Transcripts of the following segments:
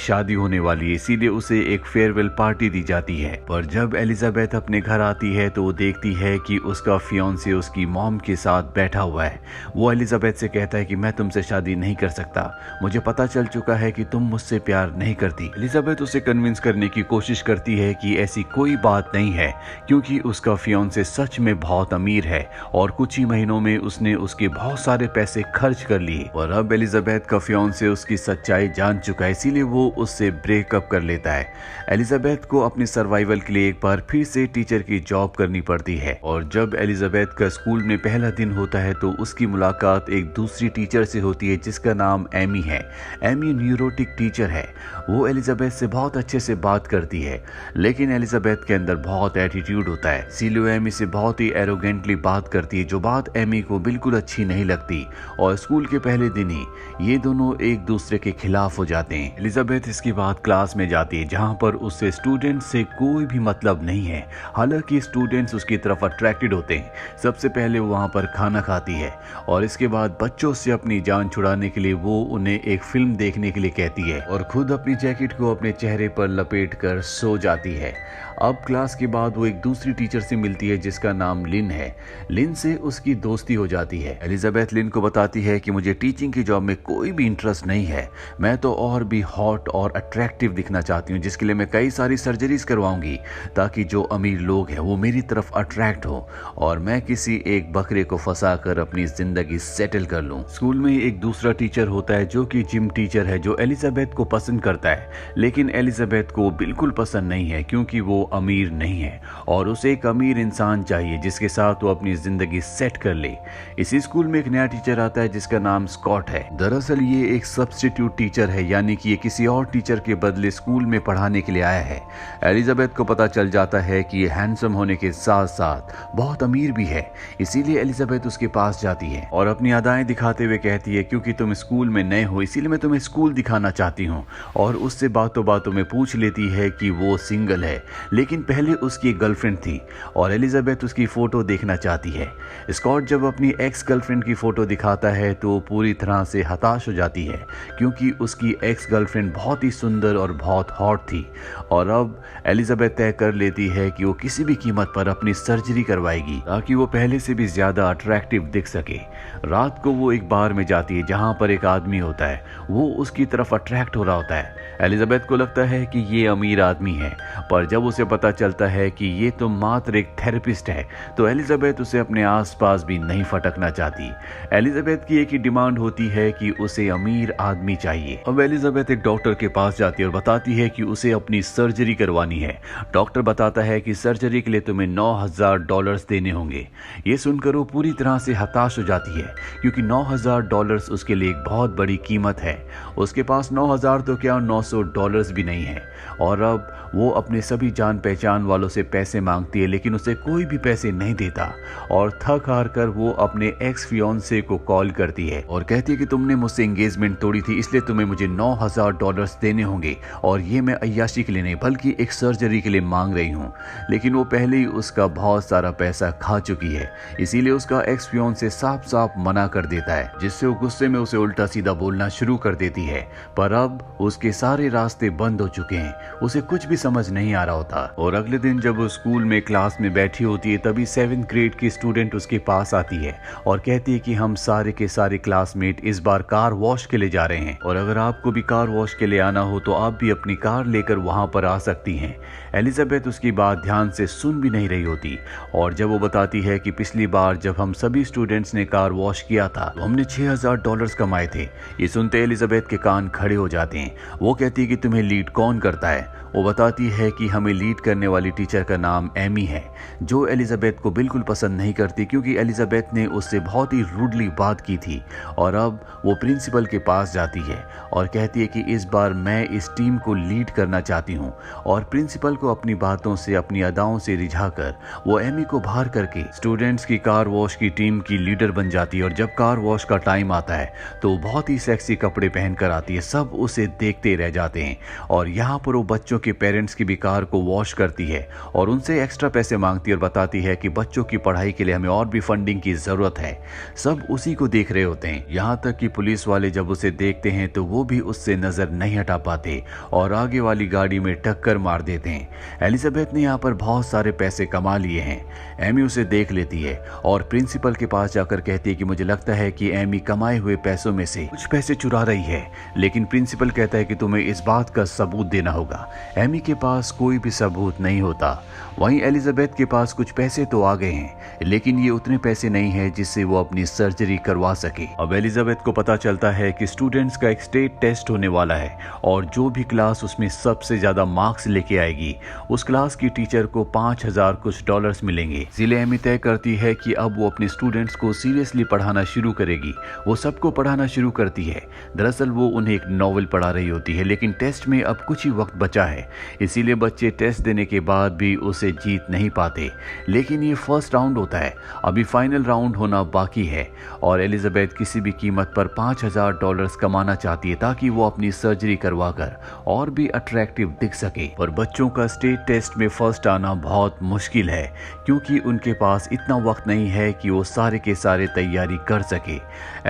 शादी होने वाली है, इसीलिए उसे एक फेयरवेल पार्टी दी जाती है। पर जब एलिजाबेथ अपने घर आती है तो वो देखती है कि उसका फियांसे उसकी मॉम के साथ बैठा हुआ है। वो एलिजाबेथ से कहता है कि मैं तुमसे शादी नहीं कर सकता, मुझे पता चल चुका है कि तुम मुझसे प्यार नहीं करती। एलिजाबेथ उसे कन्विंस करने की कोशिश करती है कि ऐसी कोई बात नहीं है, क्योंकि उसका फियांसे सच में बहुत अमीर है और कुछ ही महीनों में उसने उसके बहुत सारे पैसे खर्च कर लिए। और अब एलिजाबेथ का फियांसे उसकी सच्चाई जान चुका है, इसीलिए वो उससे ब्रेकअप कर लेता है। एलिजाबेथ को अपनी सर्वाइवल के लिए एक बार फिर से टीचर की जॉब करनी पड़ती है। और जब एलिजाबेथ का स्कूल में पहला दिन होता है तो उसकी मुलाकात एक दूसरी टीचर से होती है जिसका नाम एमी है। एमी न्यूरोटिक टीचर है। वो एलिजाबेथ से बहुत अच्छे से बात करती है, लेकिन एलिजाबेथ के अंदर बहुत एटीट्यूड होता है, इसीलिए एमी से बहुत ही एरोगेंटली बात करती है, जो बात एमी को बिल्कुल अच्छी नहीं लगती। और स्कूल के पहले दिन ही ये दोनों एक दूसरे के खिलाफ हो जाते हैं। एलिजाबेथ इसके बाद क्लास में जाती है जहां पर उससे स्टूडेंट्स से कोई भी मतलब नहीं है, हालांकि स्टूडेंट्स उसकी तरफ अट्रैक्टेड होते हैं। सबसे पहले वो वहां पर खाना खाती है और इसके बाद बच्चों से अपनी जान छुड़ाने के लिए वो उन्हें एक फिल्म देखने के लिए कहती है और खुद अपनी जैकेट को अपने चेहरे पर लपेट कर सो जाती है। अब क्लास के बाद वो एक दूसरी टीचर से मिलती है जिसका नाम लिन है। लिन से उसकी दोस्ती हो जाती है। एलिजाबेथ लिन को बताती है कि मुझे टीचिंग की जॉब में कोई भी इंटरेस्ट नहीं है, मैं तो और भी हॉट और अट्रैक्टिव दिखना चाहती हूँ, जिसके लिए मैं कई सारी सर्जरीज करवाऊंगी ताकि जो अमीर लोग हैं वो मेरी तरफ अट्रैक्ट हो और मैं किसी एक बकरे को फंसा कर अपनी जिंदगी सेटल कर लूं। स्कूल में एक दूसरा टीचर होता है जो कि जिम टीचर है, जो एलिजाबेथ को पसंद करता है, लेकिन एलिजाबेथ को बिल्कुल पसंद नहीं है क्योंकि वो अमीर नहीं है और उसे एक अमीर इंसान चाहिए जिसके साथ वो अपनी जिंदगी सेट कर ले। इसी स्कूल में एक नया टीचर आता है जिसका नाम स्कॉट है। दरअसल ये एक सब्स्टिट्यूट टीचर है, यानी कि ये किसी और टीचर के बदले स्कूल में पढ़ाने के लिए आया है। एलिजाबेथ को पता चल जाता है कि ये हैंडसम होने के साथ साथ बहुत अमीर भी है, इसीलिए एलिजाबेथ उसके पास जाती है और अपनी अदाएं दिखाते हुए कहती है क्योंकि तुम स्कूल में नए हो इसीलिए मैं तुम्हें स्कूल दिखाना चाहती हूँ। और उससे बातों बातों में पूछ लेती है कि वो सिंगल है, लेकिन पहले उसकी एक गर्लफ्रेंड थी और एलिजाबेथ उसकी फोटो देखना चाहती है। स्कॉट जब अपनी एक्स गर्लफ्रेंड की फोटो दिखाता है तो पूरी तरह से हताश हो जाती है क्योंकि उसकी एक्स गर्लफ्रेंड बहुत ही सुंदर और बहुत हॉट थी। और अब एलिजाबेथ तय कर लेती है कि वो किसी भी कीमत पर अपनी सर्जरी करवाएगी ताकि वो पहले से भी ज्यादा अट्रैक्टिव दिख सके। रात को वो एक बार में जाती है जहां पर एक आदमी होता है, वो उसकी तरफ अट्रैक्ट हो रहा होता है। एलिजाबेथ को लगता है कि ये अमीर आदमी है, पर जब उसे पता चलता है कि ये तो मात्र एक थेरेपिस्ट है तो एलिजाबेथ उसे अपने आसपास भी नहीं फटकना चाहती। एलिजाबेथ की एक ही डिमांड होती है कि उसे अमीर आदमी चाहिए। अब एलिजाबेथ एक डॉक्टर के पास जाती है और बताती है कि उसे अपनी सर्जरी करवानी है। डॉक्टर बताता है कि सर्जरी के लिए तुम्हें $9,000 देने होंगे। ये सुनकर वो पूरी तरह से हताश हो जाती है क्योंकि $9,000 उसके लिए एक बहुत बड़ी कीमत है। उसके पास 9,000 तो क्या $900 भी नहीं है। और अब वो अपने सभी जान पहचान वालों से पैसे मांगती है, लेकिन उसे कोई भी पैसे नहीं देता और थक हार कर वो अपने एक्स फियांसे को कॉल करती है और कहती है कि तुमने मुझसे एंगेजमेंट तोड़ी थी, इसलिए तुम्हें मुझे $9,000 देने होंगे और ये मैं अय्याशी के लिए नहीं बल्कि एक सर्जरी के लिए मांग रही हूँ। लेकिन वो पहले ही उसका बहुत सारा पैसा खा चुकी है, इसीलिए उसका एक्स फियांसे साफ साफ मना कर देता है, जिससे वो गुस्से में उसे उल्टा सीधा बोलना शुरू कर देती है। पर अब उसके सारे रास्ते बंद हो चुके हैं, उसे कुछ भी समझ नहीं आ रहा होता। और अगले दिन जब वो स्कूल में क्लास में बैठी होती है तभी 7th ग्रेड की स्टूडेंट उसके पास आती है और कहती है कि हम सारे के सारे क्लासमेट इस बार कार वॉश के लिए जा रहे हैं और अगर आपको भी कार वॉश के लिए आना हो तो आप भी अपनी कार लेकर वहां पर आ सकती हैं। एलिजाबेथ उसकी बात ध्यान से सुन भी नहीं रही होती और जब वो बताती है कि पिछली बार जब हम सभी स्टूडेंट्स ने कार वॉश किया था तो हमने $6,000 कमाए थे। ये सुनते एलिजाबेथ के कान खड़े हो जाते हैं। वो कहती है कि तुम्हें लीड कौन करता है। वो बताती है कि हमें लीड करने वाली टीचर का नाम एमी है, जो एलिजाबेथ को बिल्कुल पसंद नहीं करती क्योंकि एलिजाबेथ ने उससे बहुत ही रूडली बात की थी। और अब वो प्रिंसिपल के पास जाती है और कहती है कि इस बार मैं इस टीम को लीड करना चाहती हूँ और प्रिंसिपल को अपनी बातों से अपनी अदाओं से रिझाकर वो एमी को बाहर करके स्टूडेंट्स की कार वॉश की टीम की लीडर बन जाती है। और जब कार वॉश का टाइम आता है तो बहुत ही सेक्सी कपड़े पहनकर आती है, सब उसे देखते रह जाते हैं और यहाँ पर वो बच्चों के पेरेंट्स की भी कार को वॉश वॉश करती है और उनसे एक्स्ट्रा पैसे मांगती है और बताती है कि बच्चों की पढ़ाई के लिए हमें और भी फंडिंग की जरूरत है। सब उसी को देख रहे होते हैं, यहाँ तक कि पुलिस वाले जब उसे देखते हैं तो वो भी उससे नजर नहीं हटा पाते और आगे वाली गाड़ी में टक्कर मार देते हैं। एलिजाबेथ ने यहाँ पर बहुत सारे पैसे कमा लिए हैं। एमी उसे देख लेती है और प्रिंसिपल के पास जाकर कहती है कि मुझे लगता है कि एमी कमाए हुए पैसों में से कुछ पैसे चुरा रही है, लेकिन प्रिंसिपल कहता है कि तुम्हें इस बात का सबूत देना होगा। एमी के पास कोई भी सबूत नहीं होता। वहीं एलिजाबेथ के पास कुछ पैसे तो आ गए हैं, लेकिन ये उतने पैसे नहीं है जिससे वो अपनी सर्जरी करवा सके। अब एलिजाबेथ को पता चलता है कि स्टूडेंट्स का एक स्टेट टेस्ट होने वाला है और जो भी क्लास उसमें सबसे ज्यादा मार्क्स लेके आएगी उस क्लास की टीचर को 5000 कुछ डॉलर्स मिलेंगे। इसलिए एमी तय करती है कि अब वो अपने स्टूडेंट्स को सीरियसली पढ़ाना शुरू करेगी। वो सबको पढ़ाना शुरू करती है। दरअसल वो उन्हें एक नॉवेल पढ़ा रही होती है, लेकिन टेस्ट में अब कुछ ही वक्त बचा है, इसीलिए बच्चे टेस्ट देने के बाद भी उसे जीत नहीं पाते। लेकिन ये फर्स्ट राउंड होता है, अभी फाइनल राउंड होना बाकी है और एलिजाबेथ किसी भी कीमत पर 5000 डॉलर्स कमाना चाहती है ताकि वो अपनी सर्जरी करवाकर और भी अट्रैक्टिव दिख सके। पर बच्चों का स्टेट टेस्ट में फर्स्ट आना बहुत मुश्किल है क्योंकि उनके पास इतना वक्त नहीं है कि वो सारे के सारे तैयारी कर सके।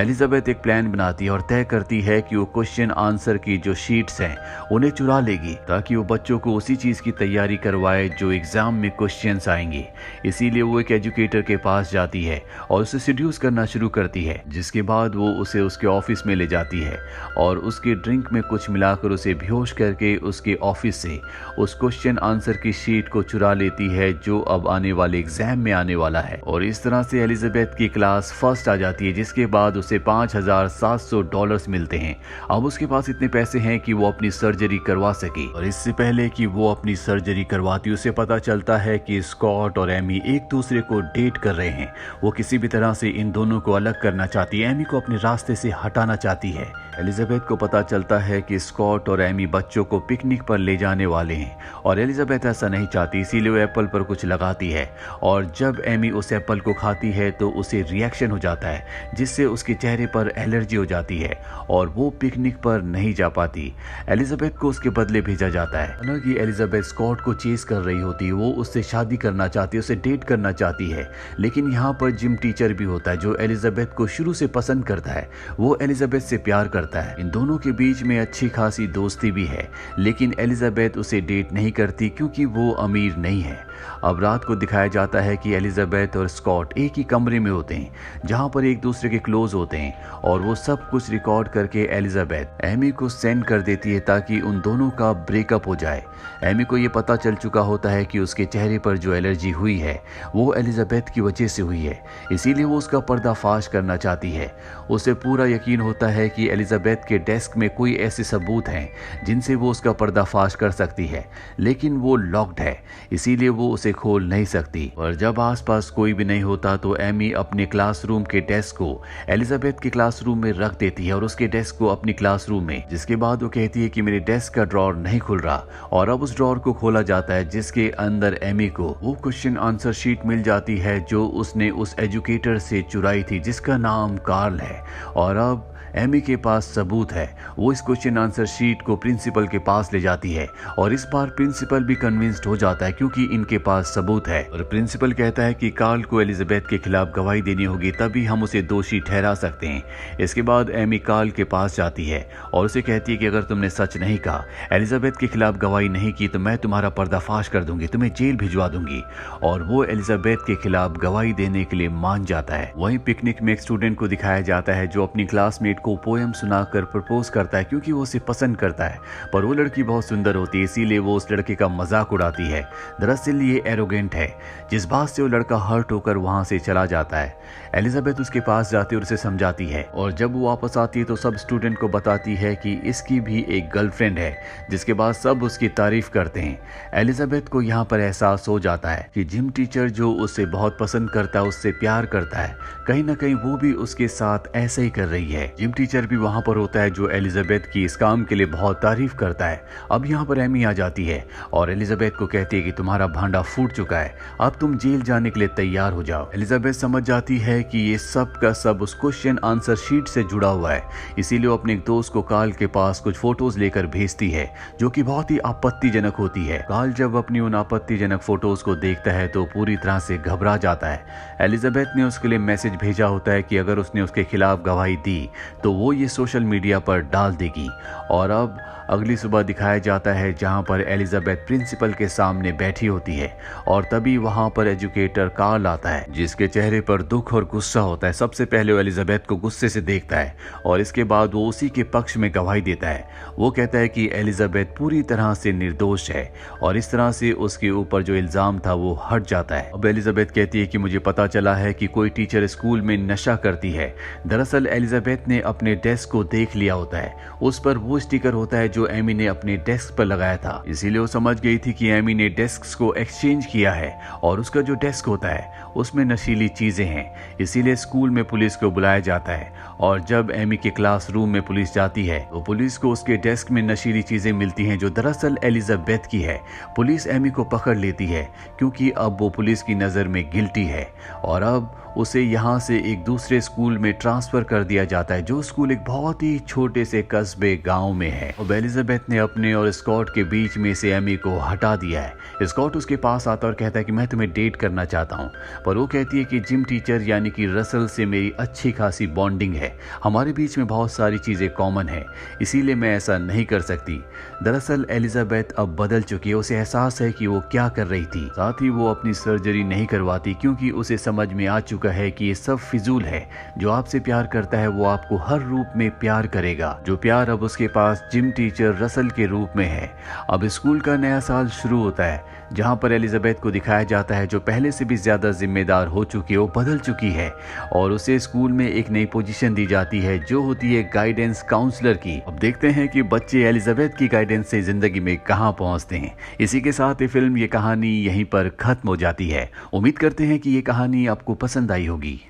एलिजाबेथ एक प्लान बनाती है और तय करती है कि वो क्वेश्चन आंसर की जो शीट्स हैं उन्हें चुरा लेगी ताकि वो बच्चों को उसी चीज की तैयारी करवाए जो एग्जाम में क्वेश्चंस आएंगे। इसीलिए वो एक एजुकेटर के पास जाती है और उसे सीड्यूस करना शुरू करती है, जिसके बाद वो उसे उसके ऑफिस में ले जाती है और उसके ड्रिंक में कुछ मिलाकर उसे बेहोश करके उसके ऑफिस से उस क्वेश्चन आंसर की शीट को चुरा लेती है जो अब आने वाले एग्जाम में आने वाला है। और इस तरह से एलिजाबेथ की क्लास फर्स्ट आ जाती है, जिसके बाद उसे 5700 डॉलर्स मिलते हैं। अब उसके पास इतने पैसे हैं कि वो अपनी सर्जरी करवा सके। और इससे पहले कि वो अपनी सर्जरी करवाती उसे पता चलता है कि स्कॉट और एमी एक दूसरे को डेट कर रहे हैं। वो किसी भी तरह से इन दोनों को अलग करना चाहती है, एमी को अपने रास्ते से हटाना चाहती है। एलिजाबेथ को पता चलता है कि स्कॉट और एमी बच्चों को पिकनिक पर ले जाने वाले हैं और एलिजाबेथ ऐसा नहीं चाहती, इसीलिए वो एप्पल पर कुछ लगाती है और जब एमी उस एप्पल को खाती है तो उसे रिएक्शन हो जाता है जिससे उसके चेहरे पर एलर्जी हो जाती है और वो पिकनिक पर नहीं जा पाती। एलिजाबेथ को उसके बदले भेजा जाता है। हालांकि एलिजाबेथ स्कॉट को चेस कर रही होती है, वो उससे शादी करना चाहती है, उसे डेट करना चाहती है, लेकिन यहाँ पर जिम टीचर भी होता है जो एलिजाबेथ को शुरू से पसंद करता है। वो एलिजाबेथ से प्यार करता है। इन दोनों के बीच में अच्छी खासी दोस्ती भी है, लेकिन एलिजाबेथ उसे डेट नहीं करती क्योंकि वो अमीर नहीं है। अब रात को दिखाया जाता है कि एलिजाबेथ और स्कॉट एक ही कमरे में होते हैं जहां पर एक दूसरे के क्लोज होते हैं और वो सब कुछ रिकॉर्ड करके एलिजाबेथ एमी को सेंड कर देती है ताकि उन दोनों का ब्रेकअप हो जाए। एमी को ये पता चल चुका होता है कि उसके चेहरे पर जो एलर्जी हुई है वो एलिजाबेथ की वजह से हुई है, इसीलिए वो उसका पर्दाफाश करना चाहती है। उसे पूरा यकीन होता है कि एलिजाबेथ के डेस्क में कोई ऐसे सबूत हैं जिनसे वो उसका पर्दाफाश कर सकती है, लेकिन वो लॉक्ड है, इसीलिए वो उसे खोल नहीं सकती। और जब आसपास कोई भी नहीं होता तो एमी अपने क्लासरूम के डेस्क को एलिजाबेथ के क्लासरूम में रख देती है और उसके डेस्क को अपनी क्लासरूम में, जिसके बाद वो कहती है कि मेरे डेस्क का ड्रॉर नहीं खुल रहा और अब उस ड्रॉर को खोला जाता है जिसके अंदर एमी को वो क्वेश्चन आंसर शीट मिल जाती है जो उसने उस एजुकेटर से चुराई थी जिसका नाम कार्ल है। और अब एमी के पास सबूत है। वो इस क्वेश्चन आंसर शीट को प्रिंसिपल के पास ले जाती है और इस बार प्रिंसिपल भी कन्विंस्ड हो जाता है क्योंकि इनके पास सबूत है। और प्रिंसिपल कहता है कि कार्ल को एलिजाबेथ के खिलाफ गवाही देनी होगी, तभी हम उसे दोषी ठहरा सकते हैं। इसके बाद एमी कार्ल के पास जाती है और उसे कहती है कि अगर तुमने सच नहीं कहा, एलिजाबेथ के खिलाफ गवाही नहीं की तो मैं तुम्हारा पर्दाफाश कर दूंगी, तुम्हें जेल भिजवा दूंगी। और वो एलिजाबेथ के खिलाफ गवाही देने के लिए मान जाता है। वहीं पिकनिक में एक स्टूडेंट को दिखाया जाता है जो अपनी क्लासमेट को पोएम सुनाकर प्रपोज करता है क्योंकि वो उसे पसंद करता है, पर वो लड़की बहुत सुंदर होती है इसीलिए वो उस लड़के का मजाक उड़ाती है। दरअसल ये एरोगेंट है, जिस बात से वो लड़का हर्ट होकर वहां से चला जाता है। एलिजाबेथ उसके पास जाती है और उसे समझाती है और जब वो वापस आती है तो सब स्टूडेंट को बताती है कि इसकी भी एक गर्लफ्रेंड है, जिसके बाद सब उसकी तारीफ करते हैं। एलिजाबेथ को यहाँ पर एहसास हो जाता है कि जिम टीचर जो उसे बहुत पसंद करता है, उससे प्यार करता है, कहीं ना कहीं वो भी उसके साथ ऐसे ही कर रही है। जिम टीचर भी वहाँ पर होता है जो एलिजाबेथ की इस काम के लिए बहुत तारीफ करता है। अब यहाँ पर एमी आ जाती है और एलिजाबेथ को कहती है कि तुम्हारा भांडा फूट चुका है, अब तुम जेल जाने के लिए तैयार हो जाओ। एलिजाबेथ समझ जाती है कि ये सब का सब उस क्वेश्चन आंसर शीट से जुड़ा हुआ है, इसीलिए वो अपने एक दोस्त को कार्ल के पास कुछ फोटोज लेकर भेजती है जो कि बहुत ही आपत्तिजनक होती है। कार्ल जब अपनी उन आपत्तिजनक फोटोज को देखता है तो पूरी तरह से घबरा जाता है। एलिजाबेथ ने उसके लिए मैसेज भेजा होता है कि अगर उसने उसके खिलाफ गवाही दी तो वो ये सोशल मीडिया पर डाल देगी। और अब अगली सुबह दिखाया जाता है जहां पर एलिजाबेथ प्रिंसिपल के सामने बैठी होती है और तभी वहां पर एजुकेटर कार्ल आता है जिसके चेहरे पर दुख और गुस्सा होता है। सबसे पहले वो एलिजाबेथ को गुस्से से देखता है और इसके बाद वो उसी के पक्ष में गवाही देता है। वो कहता है कि एलिजाबेथ पूरी तरह से निर्दोष है और इस तरह से उसके ऊपर जो इल्जाम था वो हट जाता है। अब एलिजाबेथ कहती है कि मुझे पता चला है कि कोई टीचर स्कूल में नशा करती है। दरअसल एलिजाबेथ ने अपने डेस्क को देख लिया होता है, उस पर वो स्टिकर होता है जो एमी ने अपने डेस्क पर लगाया था। इसीलिए वो समझ गई थी कि एमी ने डेस्क को एक्सचेंज किया है और उसका जो डेस्क होता है उसमें नशीली चीजें हैं। इसीलिए स्कूल में पुलिस को बुलाया जाता है और जब एमी के क्लासरूम में पुलिस जाती है तो पुलिस को उसके डेस्क में नशीली चीजें मिलती हैं जो दरअसल एलिजाबेथ की है। पुलिस एमी को पकड़ लेती है क्योंकि अब वो पुलिस की नजर में गिल्टी है और अब उसे यहाँ से एक दूसरे स्कूल में ट्रांसफर कर दिया जाता है जो स्कूल एक बहुत ही छोटे से कस्बे गांव में है। अब एलिजाबेथ ने अपने और स्कॉट के बीच में से एमी को हटा दिया है। स्कॉट उसके पास आता और कहता है कि मैं तुम्हें डेट करना चाहता हूँ, पर वो कहती है कि जिम टीचर यानी कि रसल से मेरी अच्छी खासी बॉन्डिंग है, हमारे बीच में बहुत सारी चीजें कॉमन है, इसीलिए मैं ऐसा नहीं कर सकती। दरअसल एलिजाबेथ अब बदल चुकी है, उसे एहसास है कि वो क्या कर रही थी। साथ ही वो अपनी सर्जरी नहीं करवाती क्योंकि उसे समझ में आ चुका है कि ये सब फिजूल है। जो आपसे प्यार करता है वो आपको हर रूप में प्यार करेगा। जो प्यार अब उसके पास जिम टीचर रसल के रूप में है। अब स्कूल का नया साल शुरू होता है जहां पर एलिजाबेथ को दिखाया जाता है जो पहले से भी ज्यादा जिम्मेदार हो चुकी है, वो बदल चुकी है और उसे स्कूल में एक नई पोजीशन दी जाती है जो होती है गाइडेंस काउंसलर की। अब देखते हैं कि बच्चे एलिजाबेथ की गाइडेंस से जिंदगी में कहां पहुंचते हैं। इसी के साथ ये फिल्म, ये कहानी यहीं पर खत्म हो जाती है। उम्मीद करते हैं कि ये कहानी आपको पसंद आई होगी।